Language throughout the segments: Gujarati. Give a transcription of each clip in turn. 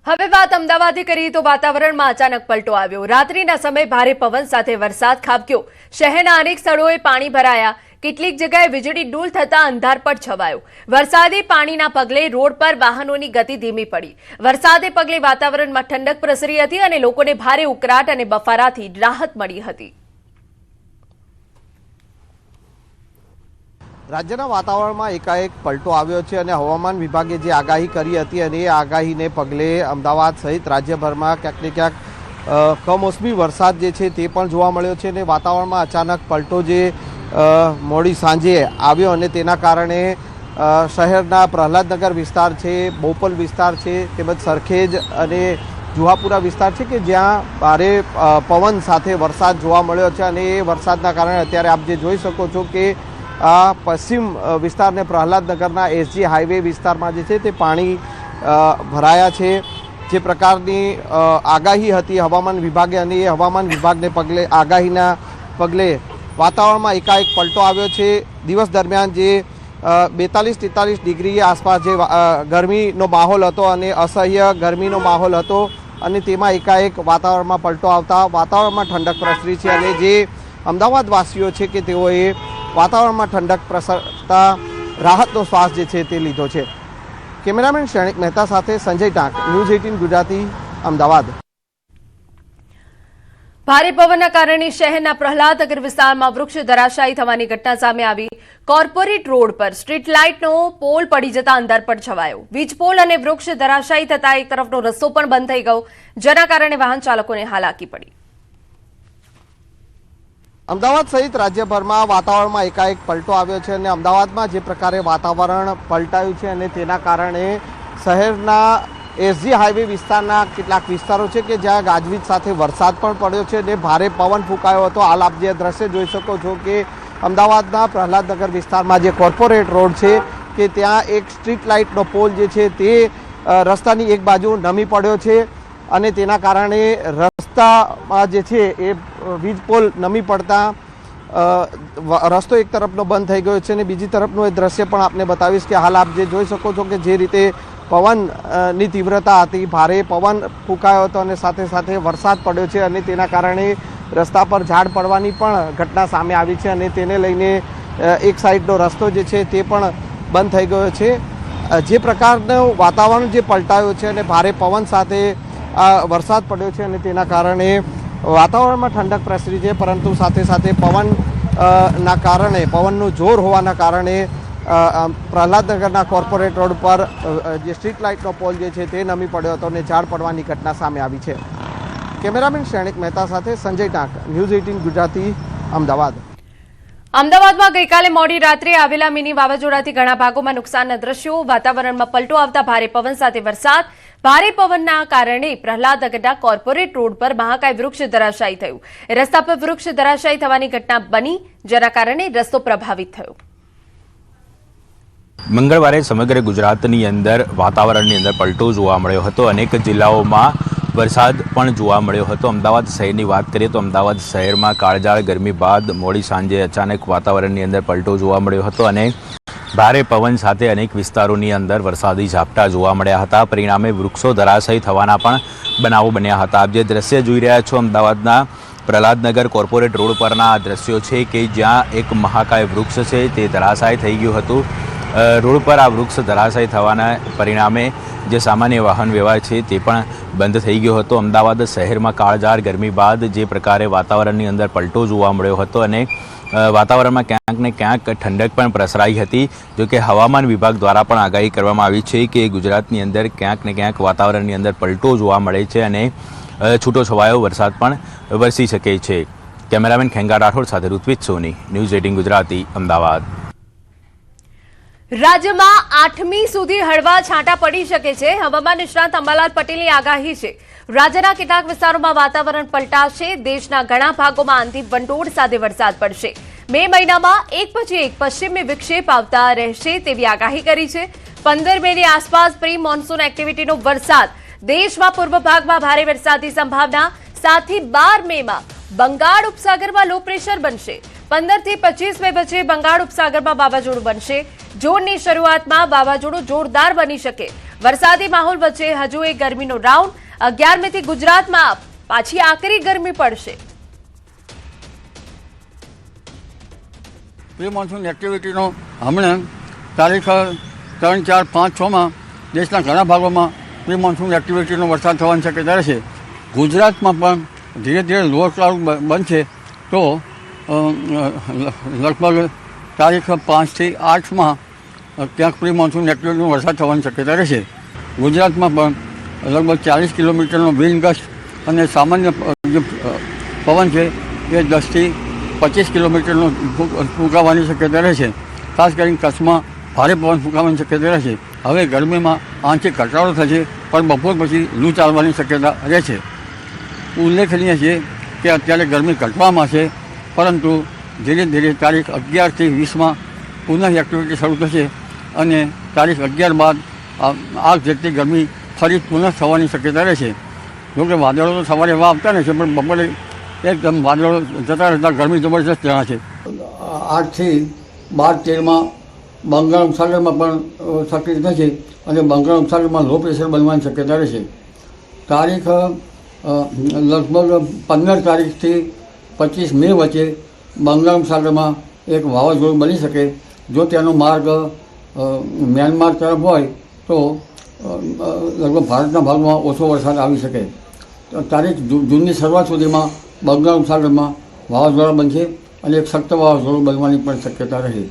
હવે વાત અમદાવાદની કરીએ તો વાતાવરણમાં અચાનક પલટો આવ્યો। રાત્રિના સમયે ભારે પવન સાથે વરસાદ ખાબક્યો। શહેરના અનેક સ્થળોએ પાણી ભરાયા। કેટલીક જગ્યાએ વીજળી ડૂલ થતા અંધારપટ છવાયો। વરસાદી પાણીના પગલે રોડ પર વાહનોની ગતિ ધીમી પડી। વરસાદે પગલે વાતાવરણમાં ઠંડક પ્રસરી હતી અને લોકોને ભારે ઉકળાટ અને બફારાથી રાહત મળી હતી। રાજ્યના વાતાવરણમાં એકાએક પલટો આવ્યો છે અને હવામાન વિભાગે જે આગાહી કરી હતી અને એ આગાહીને પગલે અમદાવાદ સહિત રાજ્યભરમાં ક્યાંક ને ક્યાંક કમોસમી વરસાદ જે છે તે પણ જોવા મળ્યો છે અને વાતાવરણમાં અચાનક પલટો જે મોડી સાંજે આવ્યો અને તેના કારણે શહેરના પ્રહલાદનગર વિસ્તાર છે, બોપલ વિસ્તાર છે, તેમજ સરખેજ અને જુહાપુરા વિસ્તાર છે કે જ્યાં ભારે પવન સાથે વરસાદ જોવા મળ્યો છે અને એ વરસાદના કારણે અત્યારે આપ જે જોઈ શકો છો કે આ પશ્ચિમ વિસ્તારને પ્રહલાદનગરના એસજી હાઈવે વિસ્તારમાં જે છે તે પાણી ભરાયા છે। જે પ્રકારની આગાહી હતી હવામાન વિભાગે અને એ હવામાન વિભાગને પગલે આગાહીના પગલે વાતાવરણમાં એકાએક પલટો આવ્યો છે। દિવસ દરમિયાન જે 42-43 ડિગ્રી આસપાસ જે ગરમીનો માહોલ હતો અને અસહ્ય ગરમીનો માહોલ હતો અને તેમાં એકાએક વાતાવરણમાં પલટો આવતા વાતાવરણમાં ઠંડક પ્રસરી છે અને જે અમદાવાદવાસીઓ છે કે તેઓએ વાતાવરણમાં ઠંડક પ્રસરતા રાહતનો શ્વાસ જે છે તે લીધો છે। કેમેરામેન શ્રેણિક મહેતા સાથે સંજય ટાંક, ન્યૂઝ 18 ગુજરાતી, અમદાવાદ। ભારે પવનના કારણે શહેરના પ્રહલાદનગર વિસ્તારમાં વૃક્ષ ધરાશાયી થવાની ઘટના સામે આવી। કોર્પોરેટ રોડ પર સ્ટ્રીટ લાઇટનો પોલ પડી જતા અંધારપટ છવાયો। વીજ પોલ અને વૃક્ષ ધરાશાયી થતા એક તરફનો રસ્તો પણ બંધ થઈ ગયો, જેના કારણે વાહન ચાલકોને હાલાકી પડી। અમદાવાદ સહિત રાજ્યભરમાં વાતાવરણમાં એકાએક પલટો આવ્યો છે અને અમદાવાદમાં જે પ્રકારે વાતાવરણ પલટાયું છે અને તેના કારણે શહેરના એસજી હાઈવે વિસ્તારના કેટલાક વિસ્તારો છે કે જ્યાં ગાજવીજ સાથે વરસાદ પણ પડ્યો છે અને ભારે પવન ફૂંકાયો હતો। હાલ આપ જે દ્રશ્ય જોઈ શકો છો કે અમદાવાદના પ્રહલાદનગર વિસ્તારમાં જે કોર્પોરેટ રોડ છે કે ત્યાં એક સ્ટ્રીટ લાઇટનો પોલ જે છે તે રસ્તાની એક બાજુ નમી પડ્યો છે અને તેના કારણે રસ્તામાં જે છે એ વીજ પોલ નમી પડતા રસ્તો એક તરફનો બંધ થઈ ગયો છે અને બીજી તરફનું એ દ્રશ્ય પણ આપને બતાવીશ કે હાલ આપ જે જોઈ શકો છો કે જે રીતે પવનની તીવ્રતા હતી, ભારે પવન ફૂંકાયો હતો અને સાથે સાથે વરસાદ પડ્યો છે અને તેના કારણે રસ્તા પર ઝાડ પડવાની પણ ઘટના સામે આવી છે અને તેને લઈને એક સાઈડનો રસ્તો જે છે તે પણ બંધ થઈ ગયો છે। જે પ્રકારનું વાતાવરણ જે પલટાયું છે અને ભારે પવન સાથે વરસાદ પડ્યો છે અને તેના કારણે વાતાવરણમાં ઠંડક પ્રસરી છે, પરંતુ સાથે સાથે પવનના કારણે પવનનું જોર હોવાના કારણે પ્રહલાદનગરના કોર્પોરેટ રોડ પર જે સ્ટ્રીટ લાઇટનો પોલ જે છે તે નમી પડ્યો હતો અને ઝાડ પડવાની ઘટના સામે આવી છે। કેમેરામેન શ્રેણિક મહેતા સાથે સંજય ટાંક, ન્યૂઝ 18 ગુજરાતી, અમદાવાદ। અમદાવાદમાં ગઈકાલે મોડી રાત્રે આવેલા મિની વાવાઝોડાથી ઘણા ભાગોમાં નુકસાનના દ્રશ્યો। વાતાવરણમાં પલટો આવતા ભારે પવન સાથે વરસાદ। ભારે પવનના કારણે પ્રહલાદનગરના કોર્પોરેટ રોડ પર મહાકાય વૃક્ષ ધરાશાયી થયું। રસ્તા પર વૃક્ષ ધરાશાયી થવાની ઘટના બની, જેના કારણે રસ્તો પ્રભાવિત થયો। મંગળવારે સમગ્ર ગુજરાતની અંદર વાતાવરણની અંદર પલટો જોવા મળ્યો હતો। અનેક જિલ્લાઓમાં વરસાદ પણ જોવા મળ્યો હતો। અમદાવાદ શહેરની વાત કરીએ તો અમદાવાદ શહેરમાં કાળઝાળ ગરમી બાદ મોડી સાંજે અચાનક વાતાવરણની અંદર પલટો જોવા મળ્યો હતો અને ભારે પવન સાથે અનેક વિસ્તારોની અંદર વરસાદી ઝાપટા જોવા મળ્યા હતા। પરિણામે વૃક્ષો ધરાશાયી થવાના પણ બનાવો બન્યા હતા। આપ જે દ્રશ્ય જોઈ રહ્યા છો અમદાવાદના પ્રહલાદનગર કોર્પોરેટ રોડ પરના આ દ્રશ્યો છે કે જ્યાં એક મહાકાય વૃક્ષ છે તે ધરાશાયી થઈ ગયું હતું। રોડ પર આ વૃક્ષ ધરાશાયી થવાના પરિણામે જે સામાન્ય વાહન વ્યવહાર છે તે પણ બંધ થઈ ગયો હતો। અમદાવાદ શહેરમાં કાળઝાળ ગરમી બાદ જે પ્રકારે વાતાવરણની અંદર પલટો જોવા મળ્યો હતો અને વાતાવરણમાં ક્યાંક ને ક્યાંક ઠંડક પણ પ્રસરાઈ હતી। જોકે હવામાન વિભાગ દ્વારા પણ આગાહી કરવામાં આવી છે કે ગુજરાતની અંદર ક્યાંક ને ક્યાંક વાતાવરણની અંદર પલટો જોવા મળે છે અને છૂટો છવાયો વરસાદ પણ વરસી શકે છે। કેમેરામેન ખેંગા રાઠોડ સાથે ઋત્વિજ સોની, ન્યૂઝ 18 ગુજરાતી, અમદાવાદ। રાજ્યમાં 8મી સુધી હળવા છાંટા પડી શકે છે, હવામાન નિષ્ણાત અંબાલાલ પટેલની આગાહી છે। રાજ્યના કેટલાક વિસ્તારોમાં વાતાવરણ પલટાશે। દેશના ઘણા ભાગોમાં આંધી વંટોળ સાથે વરસાદ પડશે। મે મહિનામાં એક પછી એક પશ્ચિમી વિક્ષેપ આવતા રહેશે તેવી આગાહી કરી છે। 15 મેની આસપાસ પ્રી મોન્સૂન એક્ટિવિટીનો વરસાદ। દેશમાં પૂર્વ ભાગમાં ભારે વરસાદની સંભાવના। 7 થી 12 મેમાં બંગાળ ઉપસાગરમાં લો પ્રેશર બનશે। 15 થી 25 મે વચ્ચે બંગાળ ઉપસાગરમાં વાવાઝોડું બનશે. જૂનની શરૂઆતમાં વાવાઝોડું જોરદાર બની શકે. વરસાદી માહોલ વચ્ચે હજુ એક ગરમીનો રાઉન્ડ. 11 મેથી ગુજરાતમાં પાછી આકરી ગરમી પડશે. પ્રી મોન્સૂન એક્ટિવિટીનો હમણાં તારીખ 3, 4, 5, 6માં દેશના ઘણા ભાગોમાં પ્રી મોન્સૂન એક્ટિવિટીનો વરસાદ થવાની શક્યતા રહેશે. ગુજરાતમાં પણ ધીરે ધીરે લો ક્લાઉડ બનશે તો લગભગ તારીખ 5 થી 8માં ક્યાંક પ્રી મોન્સૂન એક્ટિવિટીનો વરસાદ થવાની શક્યતા રહેશે. ગુજરાતમાં પણ લગભગ 40 કિલોમીટરનો વિન્ડ ગસ્ટ અને સામાન્ય જે પવન છે એ 10 થી 25 કિલોમીટરનો ફૂંકાવાની શક્યતા રહેશે. ખાસ કરીને કચ્છમાં ભારે પવન ફૂંકાવાની શક્યતા રહેશે. હવે ગરમીમાં આંશિક ઘટાડો થશે પણ બપોર પછી લૂ ચાલવાની શક્યતા રહેશે. ઉલ્લેખનીય છે કે અત્યારે ગરમી ઘટવામાં છે પરંતુ ધીરે ધીરે તારીખ 11 થી 20માં પુનઃ એક્ટિવિટી શરૂ થશે અને તારીખ 11 બાદ આગ જેટલી ગરમી ફરી પુનઃ થવાની શક્યતા રહેશે. જોકે વાદળો તો સવારે એવા આવતા રહેશે પણ બપોરે એકદમ વાદળો જતા રહેતા ગરમી જબરજસ્ત જણાશે. 8 થી 12, 13માં બંગાળ ઉપસાગરમાં પણ સક્રિય થશે અને બંગાળ ઉપસાગરમાં લો પ્રેશર બનવાની શક્યતા રહેશે. તારીખ લગભગ 15 તારીખથી 25 મે વચ્ચે બંગાળ ઉપસાગરમાં એક વાવાઝોડું બની શકે. જો તેનો માર્ગ મ્યાનમાર તરફ હોય તો લગભગ ભારતના ભાગમાં ઓછો વરસાદ આવી શકે. તારીખ જૂનની શરૂઆત સુધીમાં બંગાળ ઉપસાગરમાં વાવાઝોડા બનશે અને એક સખ્ત વાવાઝોડું બનવાની પણ શક્યતા રહે.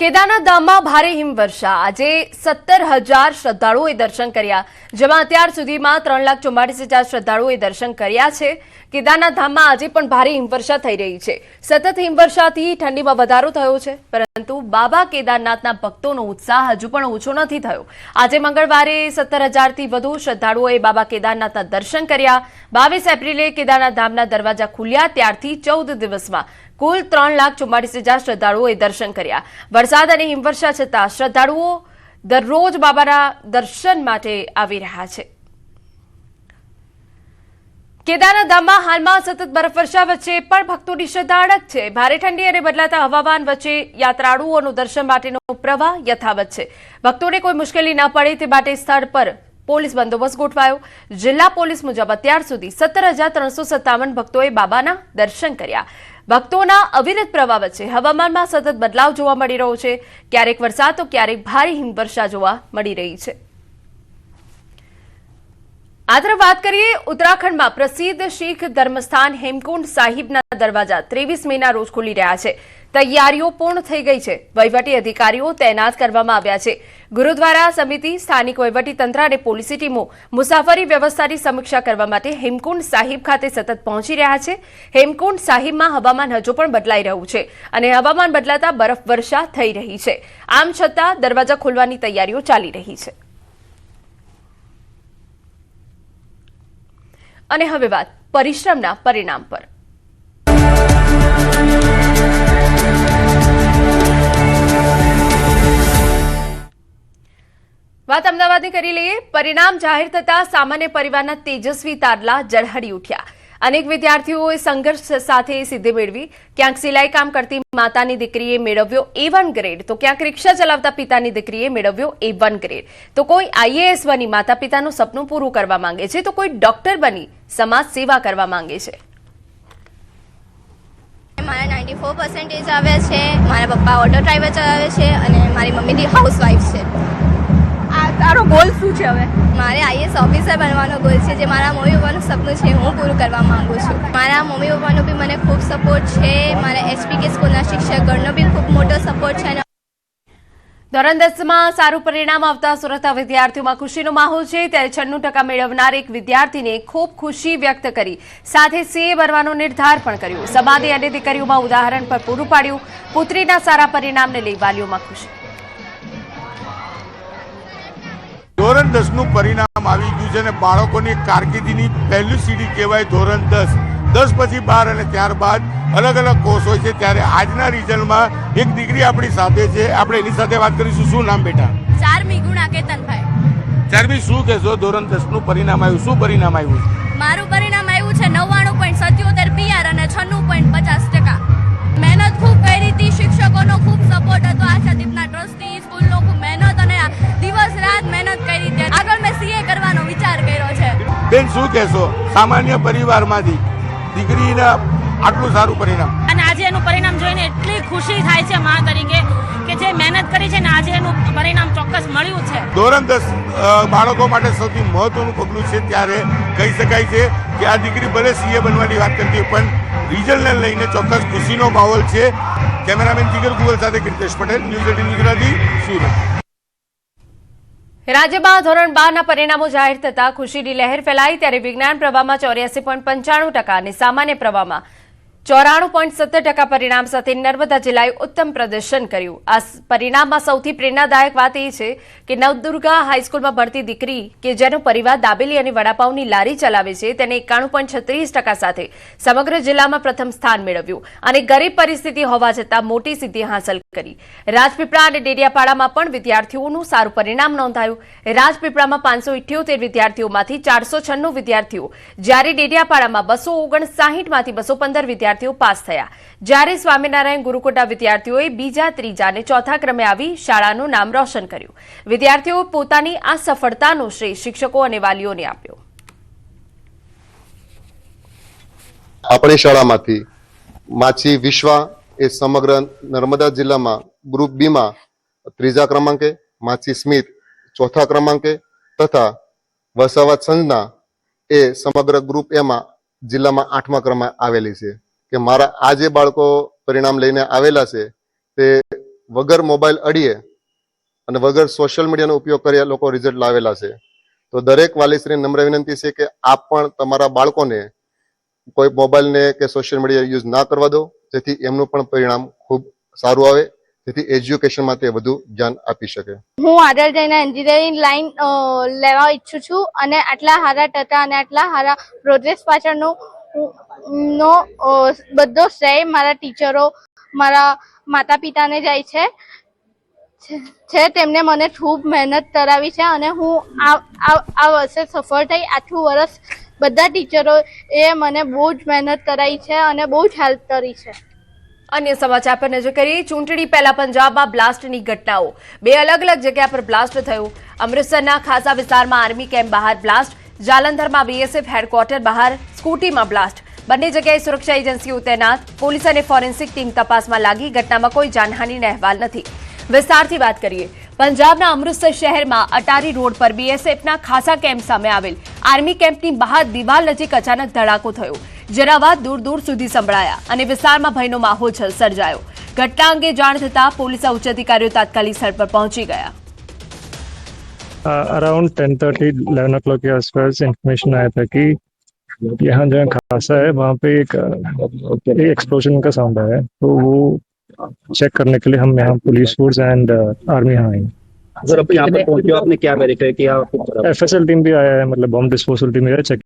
કેદારનાથ ધામમાં ભારે હિમવર્ષા. આજે 17,000 શ્રદ્ધાળુઓએ દર્શન કર્યા, જેમાં અત્યાર સુધીમાં 3,44,000 શ્રદ્ધાળુઓએ દર્શન કર્યા છે. કેદારનાથ ધામમાં આજે પણ ભારે હિમવર્ષા થઈ રહી છે. સતત હિમવર્ષાથી ઠંડીમાં વધારો થયો છે, પરંતુ બાબા કેદારનાથના ભક્તોનો ઉત્સાહ હજુ પણ ઓછો નથી થયો. આજે મંગળવારે 17,000થી વધુ શ્રદ્ધાળુઓએ બાબા કેદારનાથના દર્શન કર્યા. 22 એપ્રિલે કેદારનાથ ધામના દરવાજા ખુલ્યા ત્યારથી 14 દિવસમાં કુલ 3,44,000 શ્રદ્ધાળુઓએ દર્શન કર્યા. વરસાદ અને હિમવર્ષા છતાં શ્રદ્ધાળુઓ દરરોજ બાબાના દર્શન માટે આવી રહ્યા છે. કેદારનાથ ધામમાં હાલમાં સતત બરફવર્ષા વચ્ચે પણ ભક્તોની શ્રદ્ધા અડગ છે. ભારે ઠંડી અને બદલાતા હવામાન વચ્ચે યાત્રાળુઓનું દર્શન માટેનો પ્રવાહ યથાવત છે. ભક્તોને કોઈ મુશ્કેલી ન પડે તે માટે સ્થળ પર પોલીસ બંદોબસ્ત ગોઠવાયો. જિલ્લા પોલીસ મુજબ અત્યાર સુધી 17,357 ભક્તોએ બાબાના દર્શન કર્યા. ભક્તોના અવિરત પ્રવાહ વચ્ચે હવામાનમાં સતત બદલાવ જોવા મળી રહ્યો છે. ક્યારેક વરસાદ તો ક્યારેક ભારે હિમવર્ષા જોવા મળી રહી છે. આ તરફ વાત કરીએ ઉત્તરાખંડમાં પ્રસિદ્ધ શીખ ધર્મસ્થાન હેમકુંડ સાહિબના દરવાજા 23 મેના રોજ ખુલી રહ્યા છે. તૈયારીઓ પૂર્ણ થઈ ગઈ છે. વહીવટી અધિકારીઓ તૈનાત કરવામાં આવ્યા છે. ગુરુદ્વારા સમિતિ, સ્થાનિક વહીવટીતંત્ર અને પોલીસની ટીમો મુસાફરી વ્યવસ્થાની સમીક્ષા કરવા માટે હેમકુંડ સાહિબ ખાતે સતત પહોંચી રહ્યા છે. હેમકુંડ સાહિબમાં હવામાન હજુ પણ બદલાઈ રહ્યું છે અને હવામાન બદલાતા બરફવર્ષા થઈ રહી છે. આમ છતાં દરવાજા ખોલવાની તૈયારીઓ ચાલી રહી છે. અને હવે વાત પરિશ્રમના પરિણામ પર. વાત અમદાવાદની કરી લઈએ. પરિણામ જાહેર થતા સામાન્ય પરિવારના તેજસ્વી તારલા ઝળહળી ઉઠ્યા. અનેક વિદ્યાર્થીઓએ સંઘર્ષ સાથે સિદ્ધિ મેળવી. ક્યાંક સિલાઈ કામ કરતી માતાની દીકરીએ મેળવ્યો A1 ગ્રેડ, તો ક્યાંક રિક્ષા ચલાવતા પિતાની દીકરીએ મેળવ્યો A1 ગ્રેડ. તો કોઈ IAS બની માતા પિતાનું સપનું પૂરું કરવા માંગે છે, તો કોઈ ડોક્ટર બની સમાજ સેવા કરવા માંગે છે. મારા 94% આવ્યા છે. મારા પપ્પા ઓટો ડ્રાઈવર ચલાવે છે અને મારી મમ્મી હાઉસવાઈફ છે. તારો ગોલ શું છે હવે? મારે IAS ઓફિસર બનવાનો ગોલ છે, જે મારા મમ્મી પપ્પાનું સપનું છે હું પૂરું કરવા માંગુ છું. મારા મમ્મી પપ્પાનો બી મને ખૂબ સપોર્ટ છે. મારા HPK સ્કૂલના શિક્ષકગણનો બી ખૂબ મોટો સપોર્ટ છે. ધોરણ 10માં સારું પરિણામ આવતા સુરતના વિદ્યાર્થીઓમાં ખુશીનો માહોલ છે. ત્યારે 96% મેળવનાર એક વિદ્યાર્થીને ખૂબ ખુશી વ્યક્ત કરી સાથે CA બનવાનો નિર્ધાર પણ કર્યો. સમાધિ અને દીકરીઓમાં ઉદાહરણ પર પૂરું પાડ્યું. પુત્રીના સારા પરિણામને લઈ વાલીઓમાં ખુશી. ધોરણ 10નું પરિણામ આવી ગયું છે અને બાળકોની કારકિર્દીની પહેલી સીડી કહેવાય ધોરણ 10. 10 પછી 12 અને ત્યારબાદ અલગ અલગ કોર્સ હોય છે. ત્યારે આજના રિઝલ્ટમાં એક દીકરી આપણી સાથે છે. આપણે એની સાથે વાત કરીશું. શું નામ બેટા? ચારમી ગુણા કેતનભાઈ. ચારમી, શું કહેશો? ધોરણ 10નું પરિણામ આવ્યું, શું પરિણામ આવ્યું? મારું પરિણામ આવ્યું છે 99.77 PR અને 96.50%. લોકોનો ખૂબ સપોર્ટ હતો, આશાદીપના ટ્રસ્ટી, સ્કૂલનો ખૂબ મહેનત અને દિવસ રાત મહેનત કરી છે. આગળ મેં સીએ કરવાનો વિચાર કર્યો છે. બેન શું કહેશો, સામાન્ય પરિવારમાંથી દીકરીના આટલું સારું પરિણામ? અને આજે એનું પરિણામ જોઈને એટલી ખુશી થાય છે મા તરીકે કે જે મહેનત કરી છે ને આજે એનું પરિણામ ચોક્કસ મળ્યું છે. ધોરણ 10 બાળકો માટે સૌથી મહત્વનું પગલું છે, ત્યારે કહી શકાય છે કે આ દીકરી ભલે સીએ બનવાની વાત કરતી હોય પણ રિઝલ્ટને લઈને ચોક્કસ ખુશીનો માહોલ છે. કેમેરામેન જીગર ગુગલ સાથે કીર્તેશ પટેલ, ન્યૂઝ 18 ગુજરાતી, સુરત. રાજ્યમાં ધોરણ 12ના પરિણામો જાહેર થતા ખુશીની લહેર ફેલાઈ, ત્યારે વિજ્ઞાન પ્રવાહમાં 84.95% અને સામાન્ય પ્રવાહમાં 94.70% પરિણામ સાથે નર્મદા જિલ્લાએ ઉત્તમ પ્રદર્શન કર્યું. આ પરિણામમાં સૌથી પ્રેરણાદાયક વાત એ છે કે નવદુર્ગા હાઈસ્કૂલમાં ભણતી દીકરી કે જેનો પરિવાર દાબેલી અને વડાપાઉંની લારી ચલાવે છે તેને 91.36% સાથે સમગ્ર જિલ્લામાં પ્રથમ સ્થાન મેળવ્યું અને ગરીબ પરિસ્થિતિ હોવા છતાં મોટી સિદ્ધિ હાંસલ કરી. રાજપીપળા અને ડેડિયાપાડામાં પણ વિદ્યાર્થીઓનું સારું પરિણામ નોંધાયું. રાજપીપળામાં 578 વિદ્યાર્થીઓમાંથી 496 વિદ્યાર્થીઓ, જ્યારે ડેડિયાપાડામાં 259માંથી 215 વિદ્યાર્થીઓ પાસ થયા. જ્યારે સ્વામિનારાયણ ગુરુકુળના વિદ્યાર્થીઓએ બીજા, ત્રીજા અને ચોથા ક્રમે આવી શાળાનું નામ રોશન કર્યું. વિદ્યાર્થીઓ પોતાની આ સફળતાનો શ્રેય શિક્ષકો અને વાલીઓને આપ્યો. આપણી શાળામાંથી માછી વિશ્વા એ સમગ્ર નર્મદા જિલ્લામાં ગ્રુપ બી માં 3જા ક્રમાંકે, માછી સ્મિત 4થા ક્રમાંકે તથા વસાવત સંજના એ સમગ્ર ગ્રુપ એ માં જિલ્લામાં 8મા ક્રમે આવેલી છે. કે મારા આ જે બાળકો પરિણામ લઈને આવેલા છે તે વગર મોબાઈલ અડીએ અને વગર સોશિયલ મીડિયાનો ઉપયોગ કર્યા લોકો રિઝલ્ટ લાવેલા છે. તો દરેક વાલીશ્રીને નમ્ર વિનંતી છે કે આપ પણ તમારા બાળકોને કોઈ મોબાઈલને કે સોશિયલ મીડિયા યુઝ ના કરવા દો, જેથી એમનું પણ પરિણામ ખૂબ સારું આવે, જેથી એજ્યુકેશનમાં તે વધુ ધ્યાન આપી શકે. હું આગળ જઈને એન્જિનિયરિંગ લાઈન લેવા ઈચ્છું છું અને આટલા સારા ટકા અને આટલા સારા પ્રોગ્રેસ પાછળનો બધો શ્રેય મારા ટીચરો, મારા માતા પિતાને જાય છે. તેમને મને ખૂબ મહેનત કરાવી છે અને હું આ વર્ષે સફળ થઈ. આટલું વર્ષ બધા ટીચરો એ મને બહુ જ મહેનત કરાવી છે અને બહુ જ હેલ્પ કરી છે. અન્ય સમાચાર પર નજર કરીએ. ચૂંટણી પહેલા પંજાબમાં બ્લાસ્ટની ઘટનાઓ. 2 અલગ અલગ જગ્યા પર બ્લાસ્ટ થયું. અમૃતસરના ખાસા વિસ્તારમાં આર્મી કેમ્પ બહાર બ્લાસ્ટ, જાલંધરમાં બીએસએફ હેડક્વાર્ટર બહાર સ્કૂટીમાં બ્લાસ્ટ. બંને જગ્યાએ સુરક્ષા એજન્સીઓ તૈનાત. પોલીસ અને ફોરેન્સિક ટીમ તપાસમાં લાગી. ઘટનામાં કોઈ જાનહાનિના અહેવાલ નથી. વિસ્તારથી વાત કરીએ. પંજાબના અમૃતસર શહેરમાં અટારી રોડ પર બીએસએફના ખાસા કેમ્પ સામે આવેલ આર્મી કેમ્પની બહાર દિવાલ નજીક અચાનક ધડાકો થયો, જેના બાદ દૂર દૂર સુધી સંભળાયા અને વિસ્તારમાં ભયનો માહોલ સર્જાયો. ઘટના અંગે જાણ થતાં પોલીસના ઉચ્ચ અધિકારીઓ તાત્કાલિક સ્થળ पर पहुंची गया. अराउंड 10:30 11 o'clock के आसपास इंफॉर्मेशन आया था कि यहाँ जो खासा है वहाँ पे एक एक्सप्लोजन का साउंड आया है, तो वो चेक करने के लिए हम यहाँ पुलिस फोर्स एंड आर्मी यहाँ आई. सर, अब यहाँ पर पहुंचे आपने क्या वेरीफाई किया? FSL टीम भी आया है, मतलब बॉम्ब डिस्पोजल टीम भी चेक